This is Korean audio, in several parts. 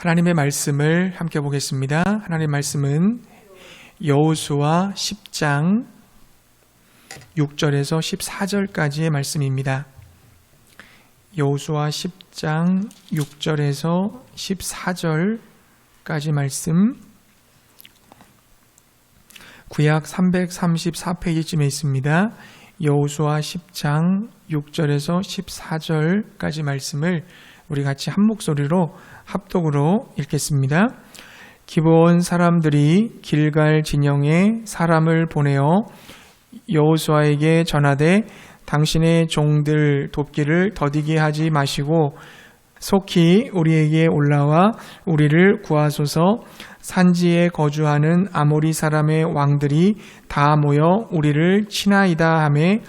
하나님의 말씀을 함께 보겠습니다. 하나님의 말씀은 여호수아 10장 6절에서 14절까지의 말씀입니다. 여호수아 10장 6절에서 14절까지 말씀, 구약 334페이지쯤에 있습니다. 여호수아 10장 6절에서 14절까지 말씀을 우리 같이 한 목소리로 합독으로 읽겠습니다. 기브온 사람들이 길갈 진영에 사람을 보내어 여호수아에게 전하되 당신의 종들 돕기를 더디게 하지 마시고 속히 우리에게 올라와 우리를 구하소서. 산지에 거주하는 아모리 사람의 왕들이 다 모여 우리를 치나이다 하매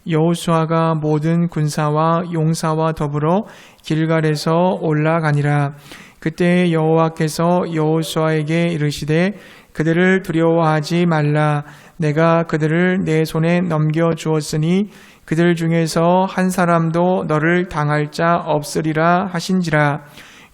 여호수아가 모든 군사와 용사와 더불어 길갈에서 올라가니라. 그때 여호와께서 여호수아에게 이르시되 그들을 두려워하지 말라. 내가 그들을 내 손에 넘겨주었으니 그들 중에서 한 사람도 너를 당할 자 없으리라 하신지라.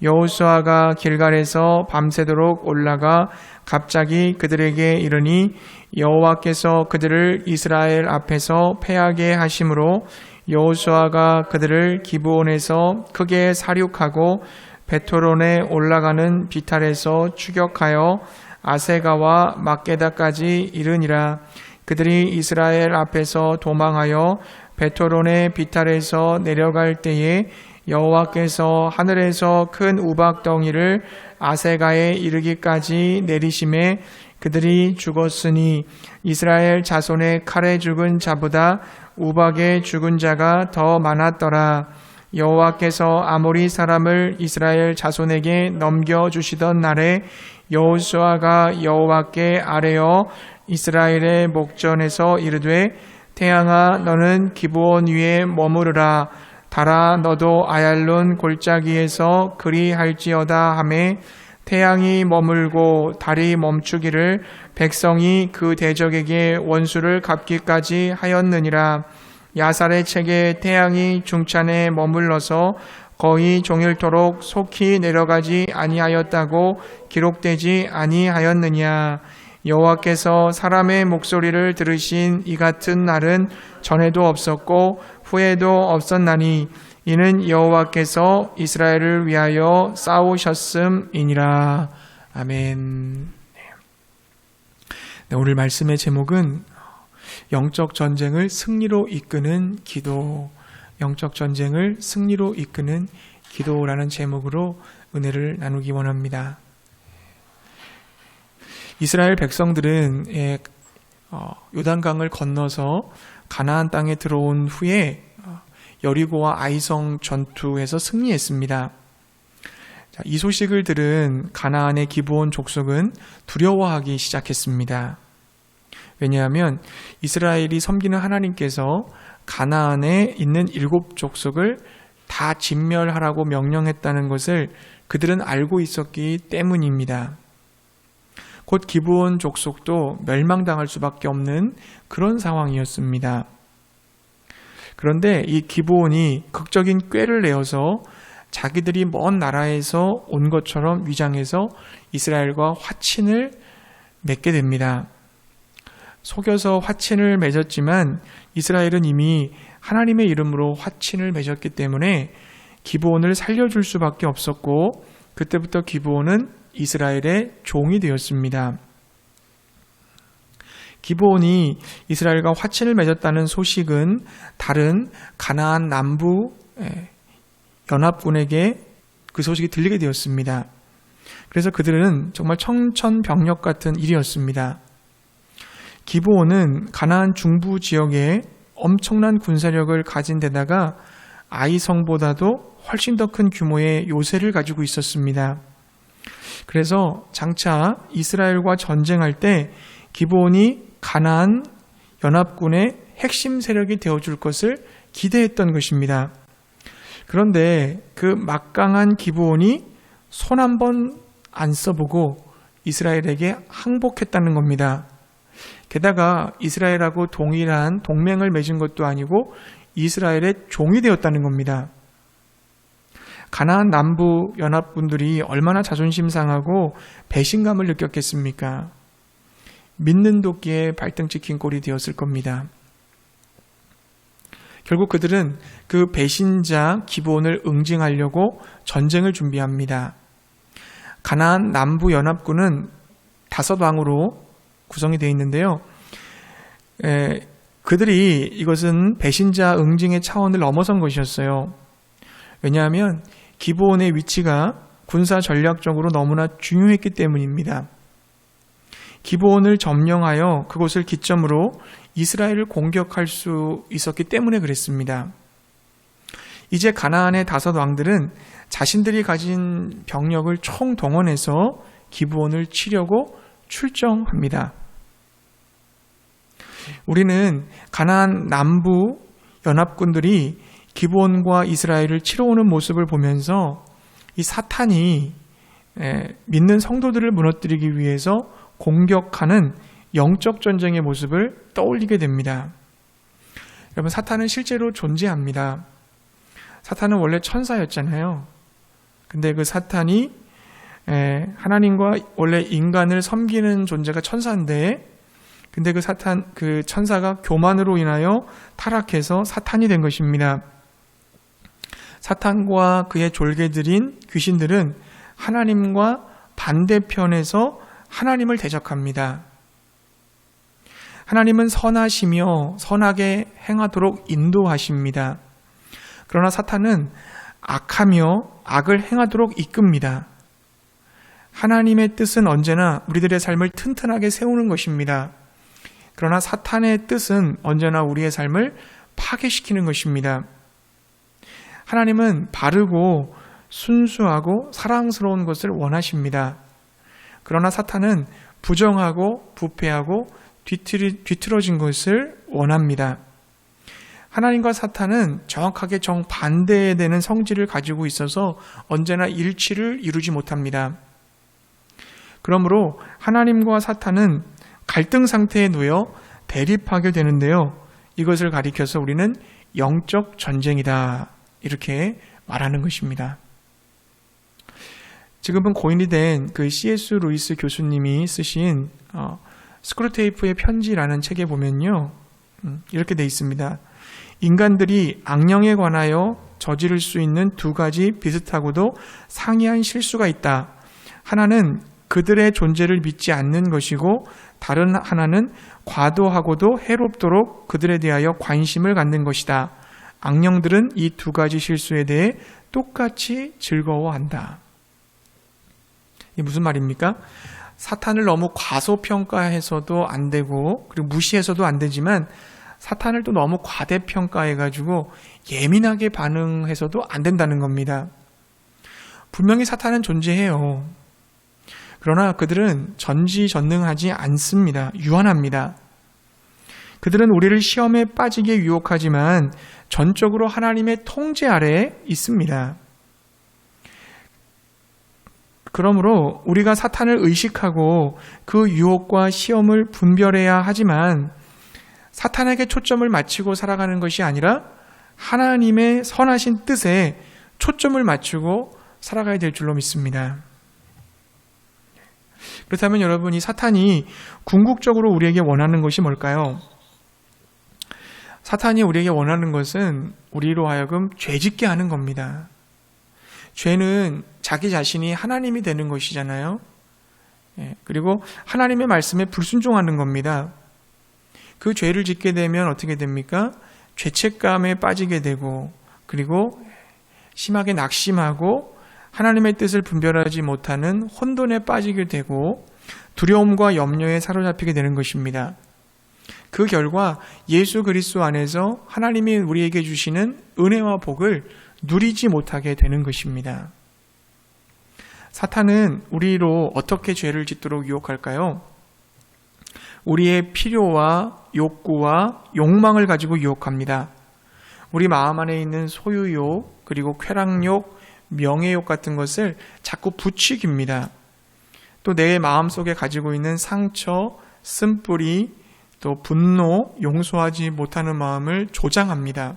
여호수아가 길갈에서 밤새도록 올라가 갑자기 그들에게 이르니 여호와께서 그들을 이스라엘 앞에서 패하게 하심으로 여호수아가 그들을 기브온에서 크게 사륙하고 베토론에 올라가는 비탈에서 추격하여 아세가와 막게다까지 이르니라. 그들이 이스라엘 앞에서 도망하여 베토론의 비탈에서 내려갈 때에 여호와께서 하늘에서 큰 우박덩이를 아세가에 이르기까지 내리심에 그들이 죽었으니 이스라엘 자손의 칼에 죽은 자보다 우박에 죽은 자가 더 많았더라. 여호와께서 아모리 사람을 이스라엘 자손에게 넘겨주시던 날에 여호수아가 여호와께 아뢰어 이스라엘의 목전에서 이르되 태양아 너는 기브온 위에 머무르라. 달아 너도 아얄론 골짜기에서 그리할지어다 하매 태양이 머물고 달이 멈추기를 백성이 그 대적에게 원수를 갚기까지 하였느니라. 야살의 책에 태양이 중찬에 머물러서 거의 종일토록 속히 내려가지 아니하였다고 기록되지 아니하였느냐. 여호와께서 사람의 목소리를 들으신 이 같은 날은 전에도 없었고 후에도 없었나니 이는 여호와께서 이스라엘을 위하여 싸우셨음이니라. 아멘. 네, 오늘 말씀의 제목은 영적 전쟁을 승리로 이끄는 기도, 영적 전쟁을 승리로 이끄는 기도라는 제목으로 은혜를 나누기 원합니다. 이스라엘 백성들은 요단강을 건너서 가나안 땅에 들어온 후에 여리고와 아이성 전투에서 승리했습니다. 이 소식을 들은 가나안의 기브온 족속은 두려워하기 시작했습니다. 왜냐하면 이스라엘이 섬기는 하나님께서 가나안에 있는 7족속을 다 진멸하라고 명령했다는 것을 그들은 알고 있었기 때문입니다. 곧 기브온 족속도 멸망당할 수밖에 없는 그런 상황이었습니다. 그런데 이 기브온이 극적인 꾀를 내어서 자기들이 먼 나라에서 온 것처럼 위장해서 이스라엘과 화친을 맺게 됩니다. 속여서 화친을 맺었지만 이스라엘은 이미 하나님의 이름으로 화친을 맺었기 때문에 기브온을 살려줄 수밖에 없었고 그때부터 기브온은 이스라엘의 종이 되었습니다. 기브온이 이스라엘과 화친을 맺었다는 소식은 다른 가나안 남부 연합군에게 그 소식이 들리게 되었습니다. 그래서 그들은 정말 청천벽력 같은 일이었습니다. 기브온은 가나안 중부 지역에 엄청난 군사력을 가진 데다가 아이성보다도 훨씬 더 큰 규모의 요새를 가지고 있었습니다. 그래서 장차 이스라엘과 전쟁할 때 기브온이 가나안 연합군의 핵심 세력이 되어줄 것을 기대했던 것입니다. 그런데 그 막강한 기브온이 손 한 번 안 써보고 이스라엘에게 항복했다는 겁니다. 게다가 이스라엘하고 동일한 동맹을 맺은 것도 아니고 이스라엘의 종이 되었다는 겁니다. 가나안 남부 연합군들이 얼마나 자존심 상하고 배신감을 느꼈겠습니까? 믿는 도끼에 발등 찍힌 꼴이 되었을 겁니다. 결국 그들은 그 배신자 기브온을 응징하려고 전쟁을 준비합니다. 가나안 남부 연합군은 5왕으로 구성이 되어 있는데요. 그들이 이것은 배신자 응징의 차원을 넘어선 것이었어요. 왜냐하면 기브온의 위치가 군사 전략적으로 너무나 중요했기 때문입니다. 기브온을 점령하여 그곳을 기점으로 이스라엘을 공격할 수 있었기 때문에 그랬습니다. 이제 가나안의 5왕들은 자신들이 가진 병력을 총동원해서 기브온을 치려고 출정합니다. 우리는 가나안 남부 연합군들이 기브온과 이스라엘을 치러 오는 모습을 보면서 이 사탄이 믿는 성도들을 무너뜨리기 위해서 공격하는 영적 전쟁의 모습을 떠올리게 됩니다. 여러분, 사탄은 실제로 존재합니다. 사탄은 원래 천사였잖아요. 근데 그 사탄이 하나님과 원래 인간을 섬기는 존재가 천사인데, 근데 그 천사가 교만으로 인하여 타락해서 사탄이 된 것입니다. 사탄과 그의 졸개들인 귀신들은 하나님과 반대편에서 하나님을 대적합니다. 하나님은 선하시며 선하게 행하도록 인도하십니다. 그러나 사탄은 악하며 악을 행하도록 이끕니다. 하나님의 뜻은 언제나 우리들의 삶을 튼튼하게 세우는 것입니다. 그러나 사탄의 뜻은 언제나 우리의 삶을 파괴시키는 것입니다. 하나님은 바르고 순수하고 사랑스러운 것을 원하십니다. 그러나 사탄은 부정하고 부패하고 뒤틀어진 것을 원합니다. 하나님과 사탄은 정확하게 정반대에 되는 성질을 가지고 있어서 언제나 일치를 이루지 못합니다. 그러므로 하나님과 사탄은 갈등 상태에 놓여 대립하게 되는데요. 이것을 가리켜서 우리는 영적 전쟁이다, 이렇게 말하는 것입니다. 지금은 고인이 된 그 C.S. 루이스 교수님이 쓰신 스크루테이프의 편지라는 책에 보면요, 이렇게 돼 있습니다. 인간들이 악령에 관하여 저지를 수 있는 2가지 비슷하고도 상이한 실수가 있다. 하나는 그들의 존재를 믿지 않는 것이고, 다른 하나는 과도하고도 해롭도록 그들에 대하여 관심을 갖는 것이다. 악령들은 이 2가지 실수에 대해 똑같이 즐거워한다. 이게 무슨 말입니까? 사탄을 너무 과소평가해서도 안 되고, 그리고 무시해서도 안 되지만, 사탄을 또 너무 과대평가해가지고 예민하게 반응해서도 안 된다는 겁니다. 분명히 사탄은 존재해요. 그러나 그들은 전지전능하지 않습니다. 유한합니다. 그들은 우리를 시험에 빠지게 유혹하지만 전적으로 하나님의 통제 아래에 있습니다. 그러므로 우리가 사탄을 의식하고 그 유혹과 시험을 분별해야 하지만, 사탄에게 초점을 맞추고 살아가는 것이 아니라 하나님의 선하신 뜻에 초점을 맞추고 살아가야 될 줄로 믿습니다. 그렇다면 여러분, 이 사탄이 궁극적으로 우리에게 원하는 것이 뭘까요? 사탄이 우리에게 원하는 것은 우리로 하여금 죄짓게 하는 겁니다. 죄는 자기 자신이 하나님이 되는 것이잖아요. 그리고 하나님의 말씀에 불순종하는 겁니다. 그 죄를 짓게 되면 어떻게 됩니까? 죄책감에 빠지게 되고, 그리고 심하게 낙심하고 하나님의 뜻을 분별하지 못하는 혼돈에 빠지게 되고 두려움과 염려에 사로잡히게 되는 것입니다. 그 결과 예수 그리스도 안에서 하나님이 우리에게 주시는 은혜와 복을 누리지 못하게 되는 것입니다. 사탄은 우리로 어떻게 죄를 짓도록 유혹할까요? 우리의 필요와 욕구와 욕망을 가지고 유혹합니다. 우리 마음 안에 있는 소유욕, 그리고 쾌락욕, 명예욕 같은 것을 자꾸 부추깁니다. 또 내 마음속에 가지고 있는 상처, 쓴뿌리, 또 분노, 용서하지 못하는 마음을 조장합니다.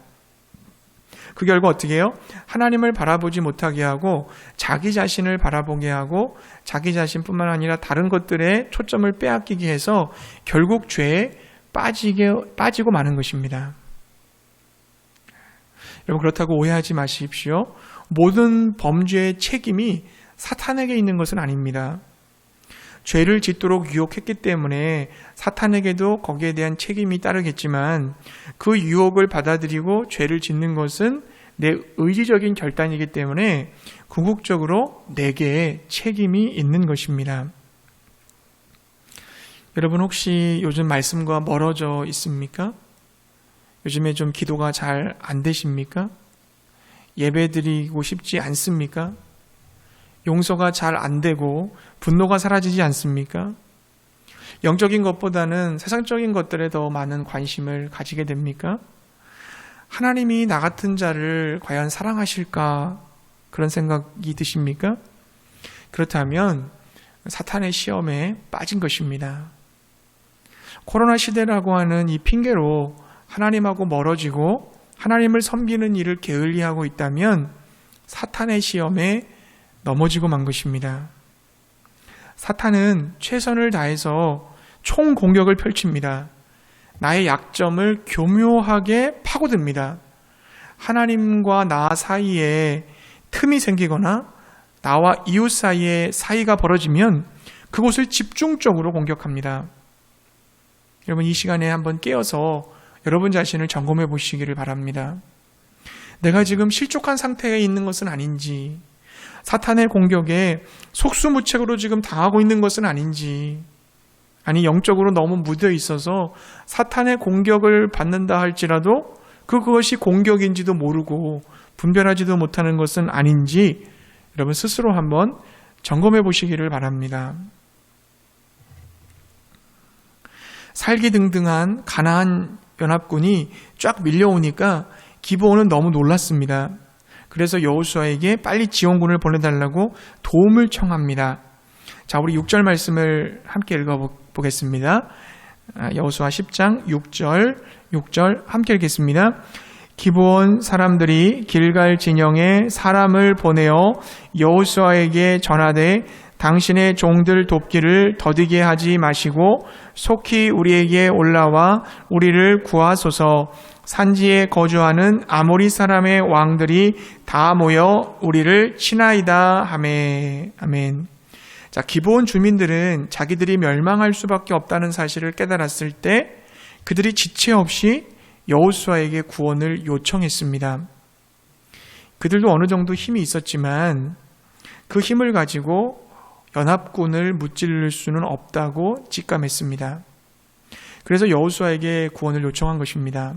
그 결과 어떻게 해요? 하나님을 바라보지 못하게 하고 자기 자신을 바라보게 하고 자기 자신뿐만 아니라 다른 것들에 초점을 빼앗기게 해서 결국 죄에 빠지고 마는 것입니다. 여러분, 그렇다고 오해하지 마십시오. 모든 범죄의 책임이 사탄에게 있는 것은 아닙니다. 죄를 짓도록 유혹했기 때문에 사탄에게도 거기에 대한 책임이 따르겠지만 그 유혹을 받아들이고 죄를 짓는 것은 내 의지적인 결단이기 때문에 궁극적으로 내게 책임이 있는 것입니다. 여러분, 혹시 요즘 말씀과 멀어져 있습니까? 요즘에 좀 기도가 잘 안 되십니까? 예배드리고 싶지 않습니까? 용서가 잘 안 되고 분노가 사라지지 않습니까? 영적인 것보다는 세상적인 것들에 더 많은 관심을 가지게 됩니까? 하나님이 나 같은 자를 과연 사랑하실까? 그런 생각이 드십니까? 그렇다면 사탄의 시험에 빠진 것입니다. 코로나 시대라고 하는 이 핑계로 하나님하고 멀어지고 하나님을 섬기는 일을 게을리하고 있다면 사탄의 시험에 넘어지고 만 것입니다. 사탄은 최선을 다해서 총공격을 펼칩니다. 나의 약점을 교묘하게 파고듭니다. 하나님과 나 사이에 틈이 생기거나 나와 이웃 사이에 사이가 벌어지면 그곳을 집중적으로 공격합니다. 여러분, 이 시간에 한번 깨어서 여러분 자신을 점검해 보시기를 바랍니다. 내가 지금 실족한 상태에 있는 것은 아닌지, 사탄의 공격에 속수무책으로 지금 당하고 있는 것은 아닌지, 아니 영적으로 너무 묻어 있어서 사탄의 공격을 받는다 할지라도 그것이 공격인지도 모르고 분별하지도 못하는 것은 아닌지 여러분 스스로 한번 점검해 보시기를 바랍니다. 살기등등한 가나안 연합군이 쫙 밀려오니까 기브온은 너무 놀랐습니다. 그래서 여호수아에게 빨리 지원군을 보내달라고 도움을 청합니다. 자, 우리 6절 말씀을 함께 읽어보겠습니다. 여호수아 10장 6절 함께 읽겠습니다. 기브온 사람들이 길갈 진영에 사람을 보내어 여호수아에게 전하되 당신의 종들 돕기를 더디게 하지 마시고 속히 우리에게 올라와 우리를 구하소서. 산지에 거주하는 아모리 사람의 왕들이 다 모여 우리를 치나이다 하매. 아멘. 자, 기브온 주민들은 자기들이 멸망할 수밖에 없다는 사실을 깨달았을 때 그들이 지체 없이 여호수아에게 구원을 요청했습니다. 그들도 어느 정도 힘이 있었지만 그 힘을 가지고 연합군을 무찌를 수는 없다고 직감했습니다. 그래서 여호수아에게 구원을 요청한 것입니다.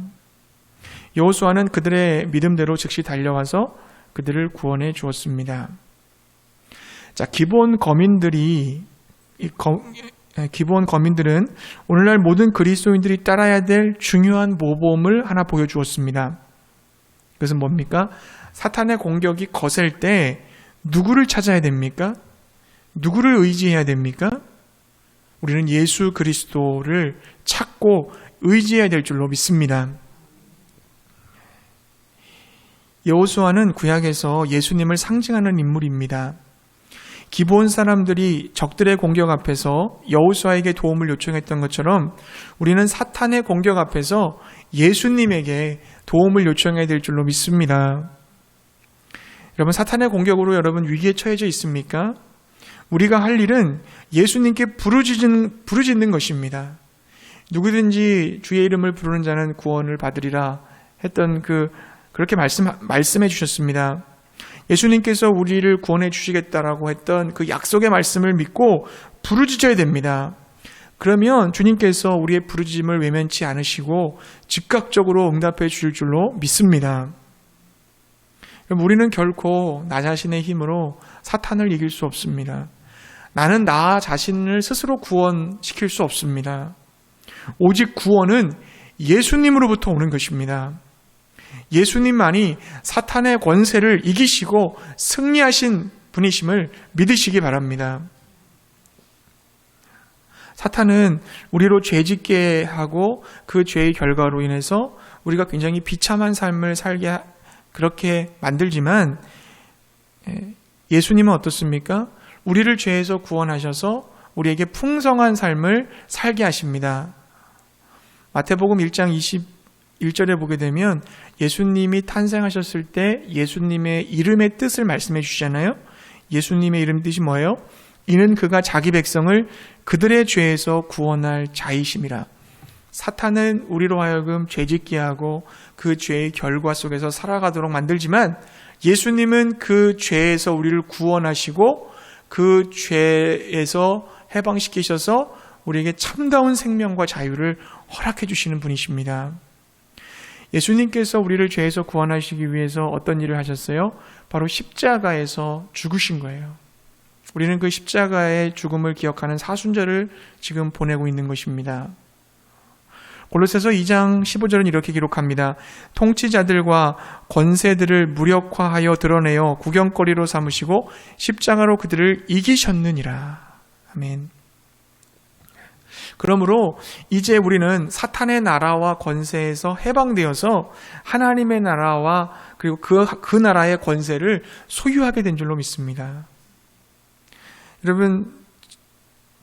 여호수아는 그들의 믿음대로 즉시 달려와서 그들을 구원해 주었습니다. 자, 기브온 거민들은 오늘날 모든 그리스도인들이 따라야 될 중요한 모범을 하나 보여주었습니다. 그것은 뭡니까? 사탄의 공격이 거셀 때 누구를 찾아야 됩니까? 누구를 의지해야 됩니까? 우리는 예수 그리스도를 찾고 의지해야 될 줄로 믿습니다. 여호수아는 구약에서 예수님을 상징하는 인물입니다. 기브온 사람들이 적들의 공격 앞에서 여호수아에게 도움을 요청했던 것처럼 우리는 사탄의 공격 앞에서 예수님에게 도움을 요청해야 될 줄로 믿습니다. 여러분, 사탄의 공격으로 여러분 위기에 처해져 있습니까? 우리가 할 일은 예수님께 부르짖는 것입니다. 누구든지 주의 이름을 부르는 자는 구원을 받으리라 했던 그렇게 말씀해 주셨습니다. 예수님께서 우리를 구원해 주시겠다라고 했던 그 약속의 말씀을 믿고 부르짖어야 됩니다. 그러면 주님께서 우리의 부르짖음을 외면치 않으시고 즉각적으로 응답해 주실 줄로 믿습니다. 우리는 결코 나 자신의 힘으로 사탄을 이길 수 없습니다. 나는 나 자신을 스스로 구원시킬 수 없습니다. 오직 구원은 예수님으로부터 오는 것입니다. 예수님만이 사탄의 권세를 이기시고 승리하신 분이심을 믿으시기 바랍니다. 사탄은 우리로 죄짓게 하고 그 죄의 결과로 인해서 우리가 굉장히 비참한 삶을 살게 그렇게 만들지만 예수님은 어떻습니까? 우리를 죄에서 구원하셔서 우리에게 풍성한 삶을 살게 하십니다. 마태복음 1장 21절에 보게 되면 예수님이 탄생하셨을 때 예수님의 이름의 뜻을 말씀해 주시잖아요. 예수님의 이름 뜻이 뭐예요? 이는 그가 자기 백성을 그들의 죄에서 구원할 자이심이라. 사탄은 우리로 하여금 죄짓게 하고 그 죄의 결과 속에서 살아가도록 만들지만 예수님은 그 죄에서 우리를 구원하시고 그 죄에서 해방시키셔서 우리에게 참다운 생명과 자유를 허락해 주시는 분이십니다. 예수님께서 우리를 죄에서 구원하시기 위해서 어떤 일을 하셨어요? 바로 십자가에서 죽으신 거예요. 우리는 그 십자가의 죽음을 기억하는 사순절을 지금 보내고 있는 것입니다. 골로새서 2장 15절은 이렇게 기록합니다. 통치자들과 권세들을 무력화하여 드러내어 구경거리로 삼으시고 십자가로 그들을 이기셨느니라. 아멘. 그러므로 이제 우리는 사탄의 나라와 권세에서 해방되어서 하나님의 나라와 그리고 그 나라의 권세를 소유하게 된 줄로 믿습니다. 여러분,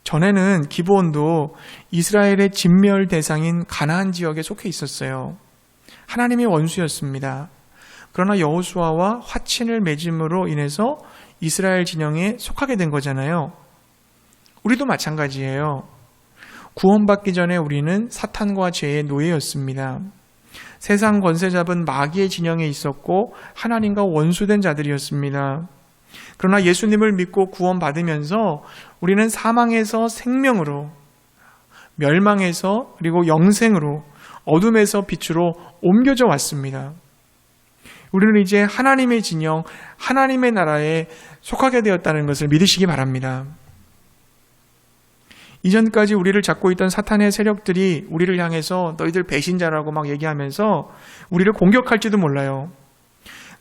전에는 기브온도 이스라엘의 진멸 대상인 가나안 지역에 속해 있었어요. 하나님의 원수였습니다. 그러나 여호수아와 화친을 맺음으로 인해서 이스라엘 진영에 속하게 된 거잖아요. 우리도 마찬가지예요. 구원받기 전에 우리는 사탄과 죄의 노예였습니다. 세상 권세 잡은 마귀의 진영에 있었고 하나님과 원수된 자들이었습니다. 그러나 예수님을 믿고 구원받으면서 우리는 사망에서 생명으로, 멸망에서 그리고 영생으로, 어둠에서 빛으로 옮겨져 왔습니다. 우리는 이제 하나님의 진영, 하나님의 나라에 속하게 되었다는 것을 믿으시기 바랍니다. 이전까지 우리를 잡고 있던 사탄의 세력들이 우리를 향해서 너희들 배신자라고 막 얘기하면서 우리를 공격할지도 몰라요.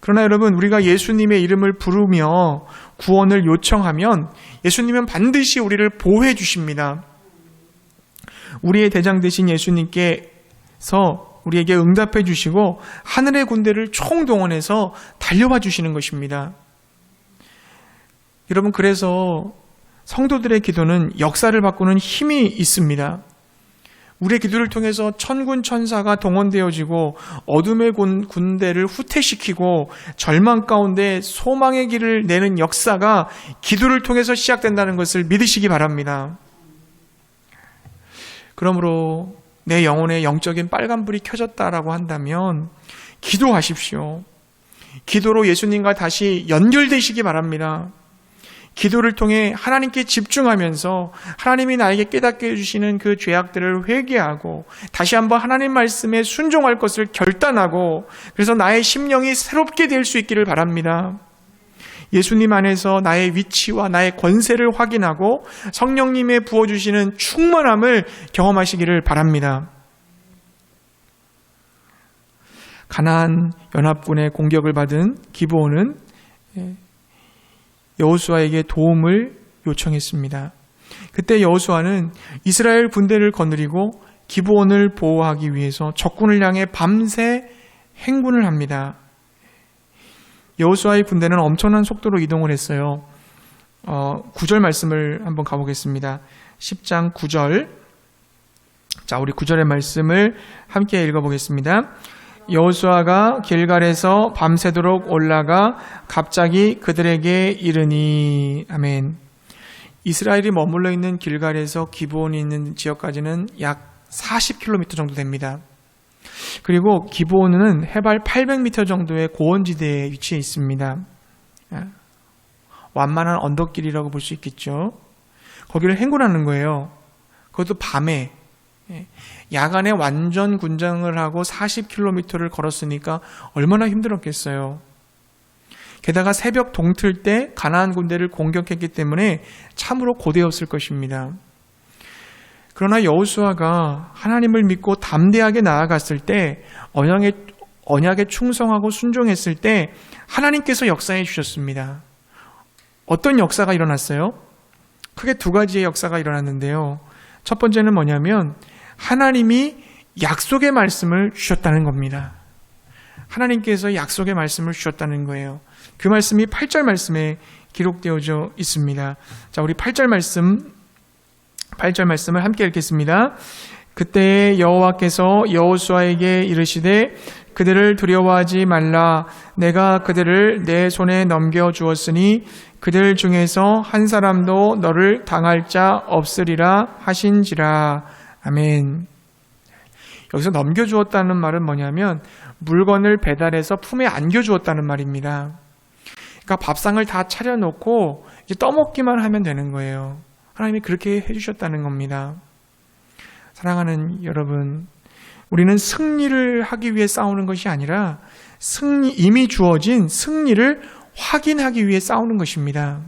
그러나 여러분, 우리가 예수님의 이름을 부르며 구원을 요청하면 예수님은 반드시 우리를 보호해 주십니다. 우리의 대장 되신 예수님께서 우리에게 응답해 주시고 하늘의 군대를 총동원해서 달려와 주시는 것입니다. 여러분, 그래서 성도들의 기도는 역사를 바꾸는 힘이 있습니다. 우리의 기도를 통해서 천군 천사가 동원되어지고 어둠의 군대를 후퇴시키고 절망 가운데 소망의 길을 내는 역사가 기도를 통해서 시작된다는 것을 믿으시기 바랍니다. 그러므로 내 영혼에 영적인 빨간불이 켜졌다라고 한다면 기도하십시오. 기도로 예수님과 다시 연결되시기 바랍니다. 기도를 통해 하나님께 집중하면서 하나님이 나에게 깨닫게 해주시는 그 죄악들을 회개하고 다시 한번 하나님 말씀에 순종할 것을 결단하고 그래서 나의 심령이 새롭게 될 수 있기를 바랍니다. 예수님 안에서 나의 위치와 나의 권세를 확인하고 성령님의 부어주시는 충만함을 경험하시기를 바랍니다. 가나안 연합군의 공격을 받은 기브온은 여호수아에게 도움을 요청했습니다. 그때 여호수아는 이스라엘 군대를 거느리고 기브온을 보호하기 위해서 적군을 향해 밤새 행군을 합니다. 여호수아의 군대는 엄청난 속도로 이동을 했어요. 9절 말씀을 한번 가보겠습니다. 10장 9절. 자, 우리 9절의 말씀을 함께 읽어보겠습니다. 여호수아가 길갈에서 밤새도록 올라가 갑자기 그들에게 이르니. 아멘. 이스라엘이 머물러 있는 길갈에서 기브온이 있는 지역까지는 약 40km 정도 됩니다. 그리고 기브온은 해발 800m 정도의 고원지대에 위치해 있습니다. 완만한 언덕길이라고 볼 수 있겠죠. 거기를 행군하는 거예요. 그것도 밤에. 야간에 완전 군장을 하고 40km를 걸었으니까 얼마나 힘들었겠어요. 게다가 새벽 동틀 때 가나안 군대를 공격했기 때문에 참으로 고되었을 것입니다. 그러나 여호수아가 하나님을 믿고 담대하게 나아갔을 때, 언약에 충성하고 순종했을 때 하나님께서 역사해 주셨습니다. 어떤 역사가 일어났어요? 크게 두 가지의 역사가 일어났는데요. 첫 번째는 뭐냐면 하나님이 약속의 말씀을 주셨다는 겁니다. 하나님께서 약속의 말씀을 주셨다는 거예요. 그 말씀이 8절 말씀에 기록되어져 있습니다. 자, 우리 8절 말씀을 함께 읽겠습니다. 그때 여호와께서 여호수아에게 이르시되 그들을 두려워하지 말라. 내가 그들을 내 손에 넘겨주었으니 그들 중에서 한 사람도 너를 당할 자 없으리라 하신지라. 아멘. 여기서 넘겨주었다는 말은 뭐냐면 물건을 배달해서 품에 안겨주었다는 말입니다. 그러니까 밥상을 다 차려놓고 이제 떠먹기만 하면 되는 거예요. 하나님이 그렇게 해주셨다는 겁니다. 사랑하는 여러분, 우리는 승리를 하기 위해 싸우는 것이 아니라 이미 주어진 승리를 확인하기 위해 싸우는 것입니다.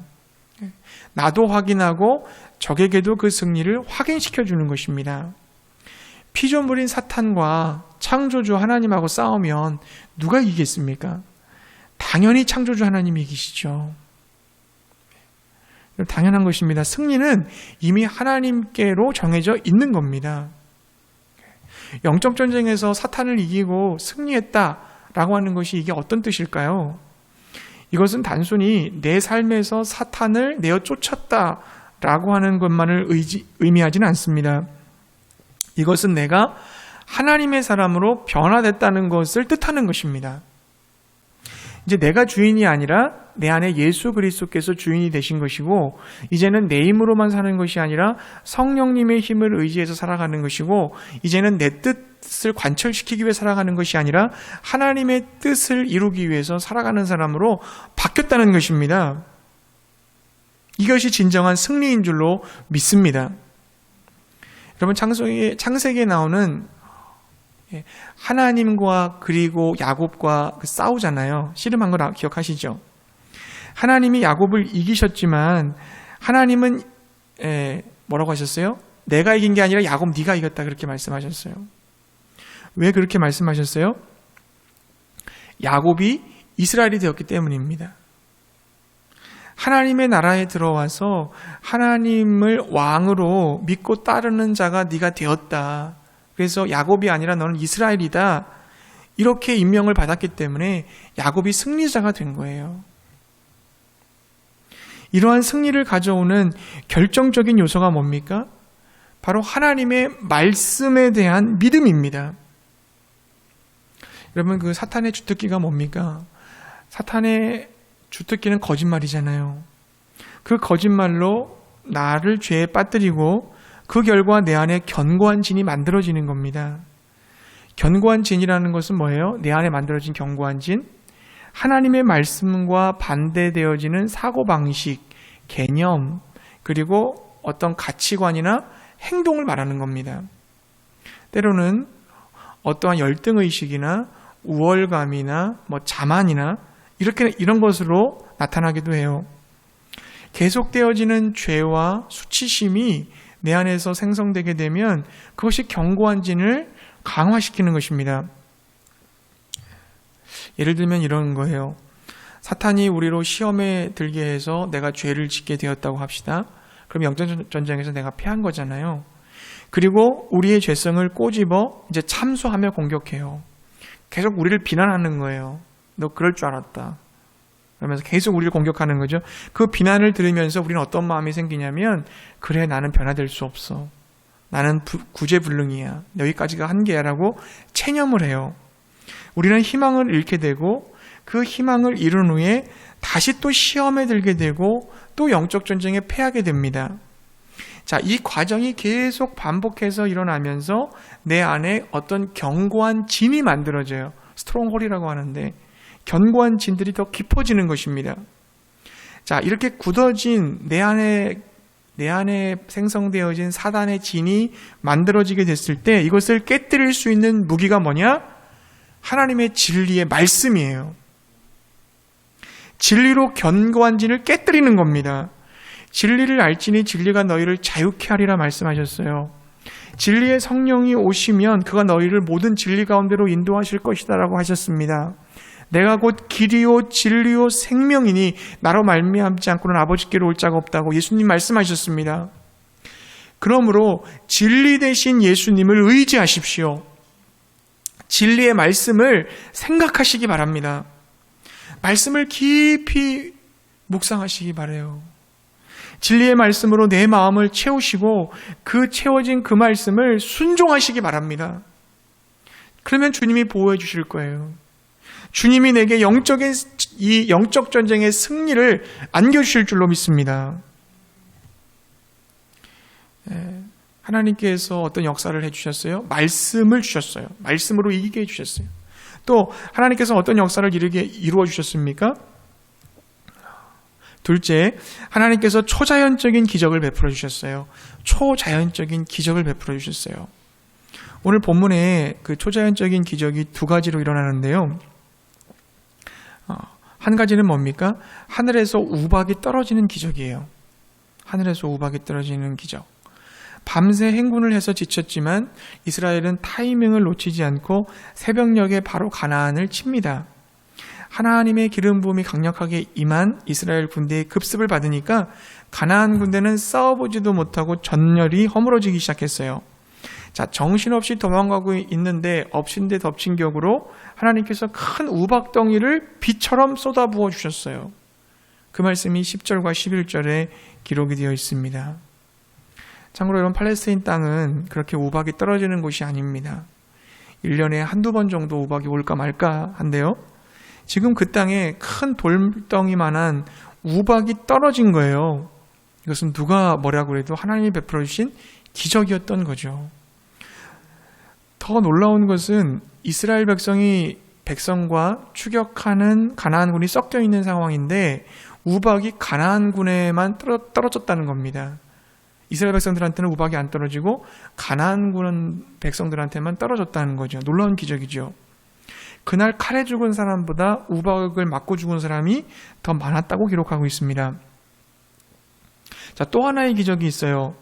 나도 확인하고 적에게도 그 승리를 확인시켜주는 것입니다. 피조물인 사탄과 창조주 하나님하고 싸우면 누가 이기겠습니까? 당연히 창조주 하나님이 이기시죠. 당연한 것입니다. 승리는 이미 하나님께로 정해져 있는 겁니다. 영적 전쟁에서 사탄을 이기고 승리했다라고 하는 것이 이게 어떤 뜻일까요? 이것은 단순히 내 삶에서 사탄을 내어 쫓았다라고 하는 것만을 의미하지는 않습니다. 이것은 내가 하나님의 사람으로 변화됐다는 것을 뜻하는 것입니다. 이제 내가 주인이 아니라 내 안에 예수 그리스도께서 주인이 되신 것이고, 이제는 내 힘으로만 사는 것이 아니라 성령님의 힘을 의지해서 살아가는 것이고, 이제는 내 뜻을 관철시키기 위해 살아가는 것이 아니라 하나님의 뜻을 이루기 위해서 살아가는 사람으로 바뀌었다는 것입니다. 이것이 진정한 승리인 줄로 믿습니다. 여러분, 창세기에 나오는 하나님과 그리고 야곱과 싸우잖아요. 씨름한 걸 기억하시죠? 하나님이 야곱을 이기셨지만 하나님은 뭐라고 하셨어요? 내가 이긴 게 아니라 야곱 네가 이겼다, 그렇게 말씀하셨어요. 왜 그렇게 말씀하셨어요? 야곱이 이스라엘이 되었기 때문입니다. 하나님의 나라에 들어와서 하나님을 왕으로 믿고 따르는 자가 네가 되었다. 그래서 야곱이 아니라 너는 이스라엘이다. 이렇게 임명을 받았기 때문에 야곱이 승리자가 된 거예요. 이러한 승리를 가져오는 결정적인 요소가 뭡니까? 바로 하나님의 말씀에 대한 믿음입니다. 여러분, 그 사탄의 주특기가 뭡니까? 사탄의 주특기는 거짓말이잖아요. 그 거짓말로 나를 죄에 빠뜨리고 그 결과 내 안에 견고한 진이 만들어지는 겁니다. 견고한 진이라는 것은 뭐예요? 내 안에 만들어진 견고한 진? 하나님의 말씀과 반대되어지는 사고방식, 개념, 그리고 어떤 가치관이나 행동을 말하는 겁니다. 때로는 어떠한 열등의식이나 우월감이나 자만이나 이런 것으로 나타나기도 해요. 계속되어지는 죄와 수치심이 내 안에서 생성되게 되면 그것이 견고한 진을 강화시키는 것입니다. 예를 들면 이런 거예요. 사탄이 우리로 시험에 들게 해서 내가 죄를 짓게 되었다고 합시다. 그럼 영적 전쟁에서 내가 패한 거잖아요. 그리고 우리의 죄성을 꼬집어 이제 참소하며 공격해요. 계속 우리를 비난하는 거예요. 너 그럴 줄 알았다. 그러면서 계속 우리를 공격하는 거죠. 그 비난을 들으면서 우리는 어떤 마음이 생기냐면, 그래, 나는 변화될 수 없어. 나는 구제불능이야. 여기까지가 한계야 라고 체념을 해요. 우리는 희망을 잃게 되고 그 희망을 잃은 후에 다시 또 시험에 들게 되고 또 영적 전쟁에 패하게 됩니다. 자, 이 과정이 계속 반복해서 일어나면서 내 안에 어떤 견고한 진이 만들어져요. 스트롱홀이라고 하는데 견고한 진들이 더 깊어지는 것입니다. 자, 이렇게 굳어진 내 안에 생성되어진 사단의 진이 만들어지게 됐을 때 이것을 깨뜨릴 수 있는 무기가 뭐냐? 하나님의 진리의 말씀이에요. 진리로 견고한 진을 깨뜨리는 겁니다. 진리를 알지니 진리가 너희를 자유케 하리라 말씀하셨어요. 진리의 성령이 오시면 그가 너희를 모든 진리 가운데로 인도하실 것이다 라고 하셨습니다. 내가 곧 길이요 진리요 생명이니 나로 말미암지 않고는 아버지께로 올 자가 없다고 예수님 말씀하셨습니다. 그러므로 진리 되신 예수님을 의지하십시오. 진리의 말씀을 생각하시기 바랍니다. 말씀을 깊이 묵상하시기 바라요. 진리의 말씀으로 내 마음을 채우시고 그 채워진 그 말씀을 순종하시기 바랍니다. 그러면 주님이 보호해 주실 거예요. 주님이 내게 이 영적 전쟁의 승리를 안겨주실 줄로 믿습니다. 하나님께서 어떤 역사를 해주셨어요? 말씀을 주셨어요. 말씀으로 이기게 해주셨어요. 또 하나님께서 어떤 역사를 이루어 주셨습니까? 둘째, 하나님께서 초자연적인 기적을 베풀어 주셨어요. 초자연적인 기적을 베풀어 주셨어요. 오늘 본문에 그 초자연적인 기적이 두 가지로 일어나는데요. 한 가지는 뭡니까? 하늘에서 우박이 떨어지는 기적이에요. 하늘에서 우박이 떨어지는 기적. 밤새 행군을 해서 지쳤지만 이스라엘은 타이밍을 놓치지 않고 새벽녘에 바로 가나안을 칩니다. 하나님의 기름 부음이 강력하게 임한 이스라엘 군대의 급습을 받으니까 가나안 군대는 싸워보지도 못하고 전열이 허물어지기 시작했어요. 자, 정신없이 도망가고 있는데 엎친 데 덮친 격으로 하나님께서 큰 우박덩이를 비처럼 쏟아부어 주셨어요. 그 말씀이 10절과 11절에 기록이 되어 있습니다. 참고로 여러분, 팔레스타인 땅은 그렇게 우박이 떨어지는 곳이 아닙니다. 1년에 한두 번 정도 우박이 올까 말까 한데요. 지금 그 땅에 큰 돌덩이만한 우박이 떨어진 거예요. 이것은 누가 뭐라고 해도 하나님이 베풀어 주신 기적이었던 거죠. 더 놀라운 것은 이스라엘 백성과 추격하는 가나안군이 섞여 있는 상황인데 우박이 가나안군에만 떨어졌다는 겁니다. 이스라엘 백성들한테는 우박이 안 떨어지고 가나안군 백성들한테만 떨어졌다는 거죠. 놀라운 기적이죠. 그날 칼에 죽은 사람보다 우박을 맞고 죽은 사람이 더 많았다고 기록하고 있습니다. 자, 또 하나의 기적이 있어요.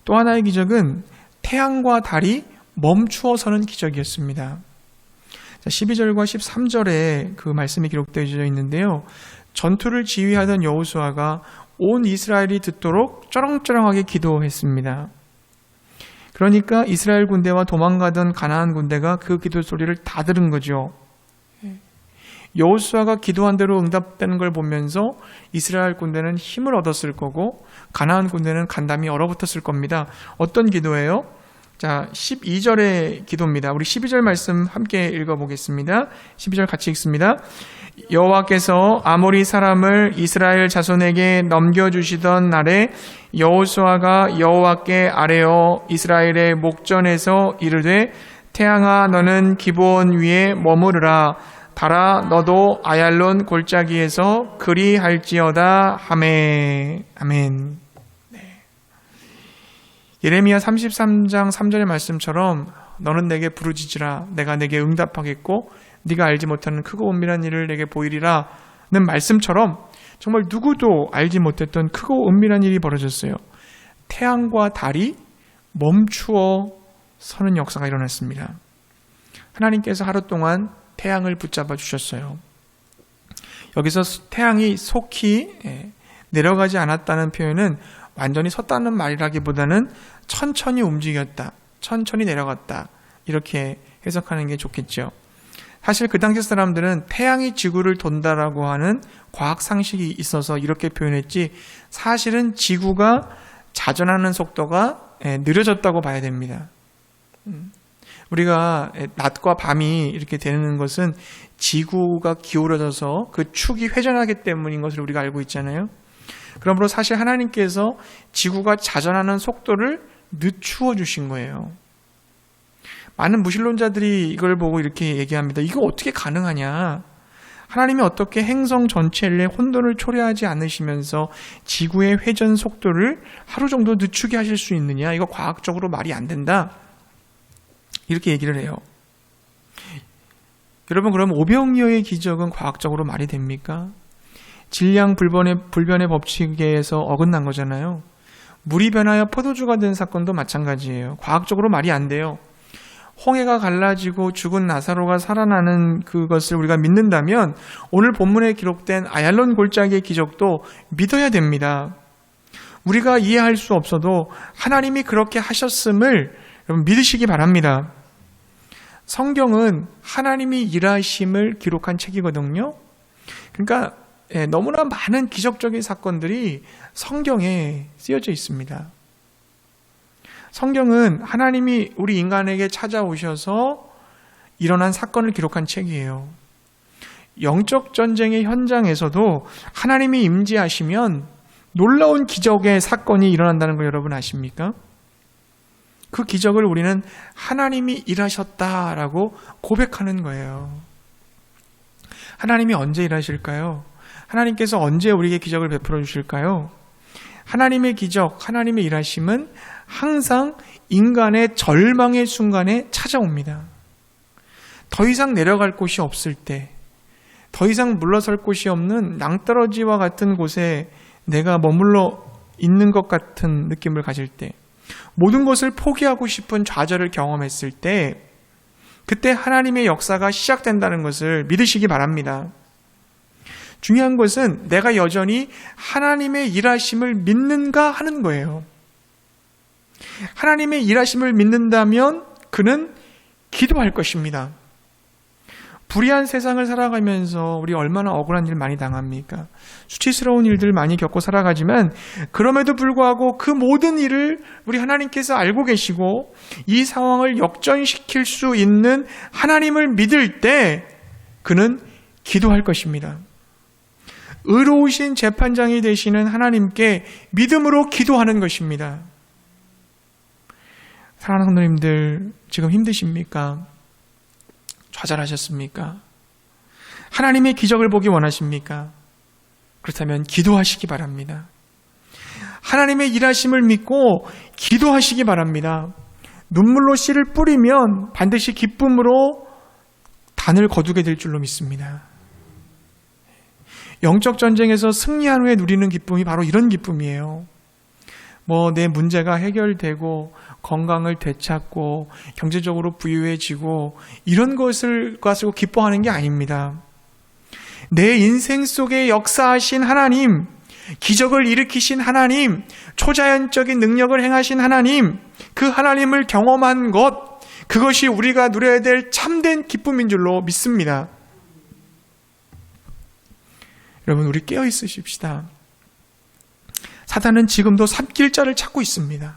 또 하나의 기적은 태양과 달이 멈추어 서는 기적이었습니다. 자, 12절과 13절에 그 말씀이 기록되어 있는데요. 전투를 지휘하던 여호수아가 온 이스라엘이 듣도록 쩌렁쩌렁하게 기도했습니다. 그러니까 이스라엘 군대와 도망가던 가나안 군대가 그 기도 소리를 다 들은 거죠. 여호수아가 기도한 대로 응답되는 걸 보면서 이스라엘 군대는 힘을 얻었을 거고 가나안 군대는 간담이 얼어붙었을 겁니다. 어떤 기도예요? 자, 12절의 기도입니다. 우리 12절 말씀 함께 읽어보겠습니다. 12절 같이 읽습니다. 여호와께서 아모리 사람을 이스라엘 자손에게 넘겨주시던 날에 여호수아가 여호와께 아뢰어 이스라엘의 목전에서 이르되 태양아 너는 기브온 위에 머무르라 달아 너도 아얄론 골짜기에서 그리할지어다 하메. 아멘. 네. 예레미야 33장 3절의 말씀처럼 너는 내게 부르짖으라 내가 내게 응답하겠고 네가 알지 못하는 크고 은밀한 일을 내게 보이리라 는 말씀처럼 정말 누구도 알지 못했던 크고 은밀한 일이 벌어졌어요. 태양과 달이 멈추어 서는 역사가 일어났습니다. 하나님께서 하루 동안 태양을 붙잡아 주셨어요. 여기서 태양이 속히 내려가지 않았다는 표현은 완전히 섰다는 말이라기보다는 천천히 움직였다, 천천히 내려갔다 이렇게 해석하는 게 좋겠죠. 사실 그 당시 사람들은 태양이 지구를 돈다라고 하는 과학 상식이 있어서 이렇게 표현했지 사실은 지구가 자전하는 속도가 느려졌다고 봐야 됩니다. 우리가 낮과 밤이 이렇게 되는 것은 지구가 기울어져서 그 축이 회전하기 때문인 것을 우리가 알고 있잖아요. 그러므로 사실 하나님께서 지구가 자전하는 속도를 늦추어 주신 거예요. 많은 무신론자들이 이걸 보고 이렇게 얘기합니다. 이거 어떻게 가능하냐? 하나님이 어떻게 행성 전체에 혼돈을 초래하지 않으시면서 지구의 회전 속도를 하루 정도 늦추게 하실 수 있느냐? 이거 과학적으로 말이 안 된다. 이렇게 얘기를 해요. 여러분, 그럼 오병이어의 기적은 과학적으로 말이 됩니까? 질량 불변의 법칙에서 어긋난 거잖아요. 물이 변하여 포도주가 된 사건도 마찬가지예요. 과학적으로 말이 안 돼요. 홍해가 갈라지고 죽은 나사로가 살아나는 그것을 우리가 믿는다면 오늘 본문에 기록된 아얄론 골짜기의 기적도 믿어야 됩니다. 우리가 이해할 수 없어도 하나님이 그렇게 하셨음을 여러분 믿으시기 바랍니다. 성경은 하나님이 일하심을 기록한 책이거든요. 그러니까 너무나 많은 기적적인 사건들이 성경에 쓰여져 있습니다. 성경은 하나님이 우리 인간에게 찾아오셔서 일어난 사건을 기록한 책이에요. 영적 전쟁의 현장에서도 하나님이 임재하시면 놀라운 기적의 사건이 일어난다는 거 여러분 아십니까? 그 기적을 우리는 하나님이 일하셨다라고 고백하는 거예요. 하나님이 언제 일하실까요? 하나님께서 언제 우리에게 기적을 베풀어 주실까요? 하나님의 기적, 하나님의 일하심은 항상 인간의 절망의 순간에 찾아옵니다. 더 이상 내려갈 곳이 없을 때, 더 이상 물러설 곳이 없는 낭떠러지와 같은 곳에 내가 머물러 있는 것 같은 느낌을 가질 때, 모든 것을 포기하고 싶은 좌절을 경험했을 때, 그때 하나님의 역사가 시작된다는 것을 믿으시기 바랍니다. 중요한 것은 내가 여전히 하나님의 일하심을 믿는가 하는 거예요. 하나님의 일하심을 믿는다면 그는 기도할 것입니다. 불의한 세상을 살아가면서 우리 얼마나 억울한 일 많이 당합니까? 수치스러운 일들 많이 겪고 살아가지만 그럼에도 불구하고 그 모든 일을 우리 하나님께서 알고 계시고 이 상황을 역전시킬 수 있는 하나님을 믿을 때 그는 기도할 것입니다. 의로우신 재판장이 되시는 하나님께 믿음으로 기도하는 것입니다. 사랑하는 성도님들, 지금 힘드십니까? 좌절하셨습니까? 하나님의 기적을 보기 원하십니까? 그렇다면 기도하시기 바랍니다. 하나님의 일하심을 믿고 기도하시기 바랍니다. 눈물로 씨를 뿌리면 반드시 기쁨으로 단을 거두게 될 줄로 믿습니다. 영적 전쟁에서 승리한 후에 누리는 기쁨이 바로 이런 기쁨이에요. 내 문제가 해결되고 건강을 되찾고 경제적으로 부유해지고 이런 것을 가지고 기뻐하는 게 아닙니다. 내 인생 속에 역사하신 하나님, 기적을 일으키신 하나님, 초자연적인 능력을 행하신 하나님, 그 하나님을 경험한 것, 그것이 우리가 누려야 될 참된 기쁨인 줄로 믿습니다. 여러분, 우리 깨어 있으십시다. 사단은 지금도 삼킬 자를 찾고 있습니다.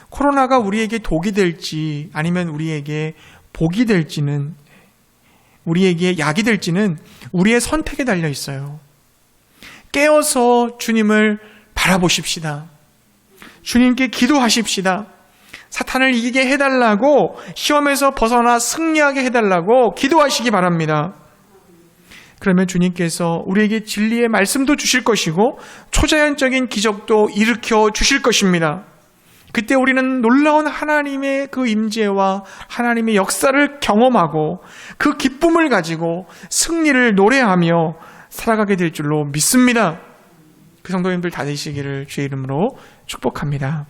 코로나가 우리에게 독이 될지 아니면 우리에게 복이 될지는, 우리에게 약이 될지는 우리의 선택에 달려 있어요. 깨어서 주님을 바라보십시다. 주님께 기도하십시다. 사탄을 이기게 해달라고, 시험에서 벗어나 승리하게 해달라고 기도하시기 바랍니다. 그러면 주님께서 우리에게 진리의 말씀도 주실 것이고 초자연적인 기적도 일으켜 주실 것입니다. 그때 우리는 놀라운 하나님의 그 임재와 하나님의 역사를 경험하고 그 기쁨을 가지고 승리를 노래하며 살아가게 될 줄로 믿습니다. 그 성도님들 다 되시기를 주의 이름으로 축복합니다.